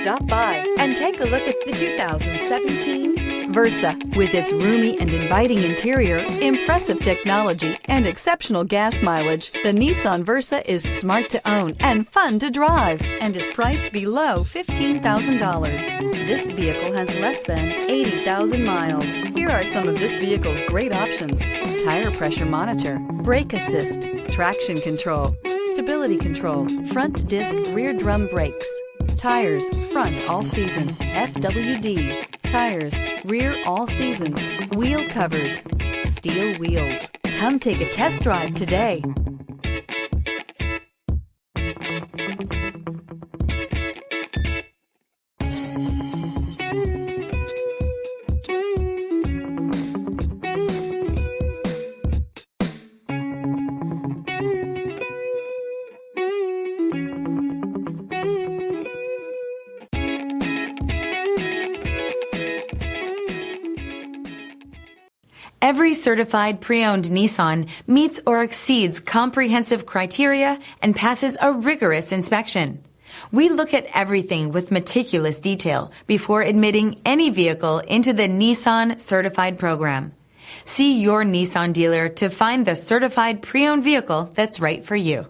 Stop by and take a look at the 2017 Versa. With its roomy and inviting interior, impressive technology, and exceptional gas mileage, the Nissan Versa is smart to own and fun to drive and is priced below $15,000. This vehicle has less than 80,000 miles. Here are some of this vehicle's great options: tire pressure monitor, brake assist, traction control, stability control, front disc rear drum brakes, tires front all season, FWD, tires rear all season, wheel covers, steel wheels. Come take a test drive today. Every certified pre-owned Nissan meets or exceeds comprehensive criteria and passes a rigorous inspection. We look at everything with meticulous detail before admitting any vehicle into the Nissan Certified Program. See your Nissan dealer to find the certified pre-owned vehicle that's right for you.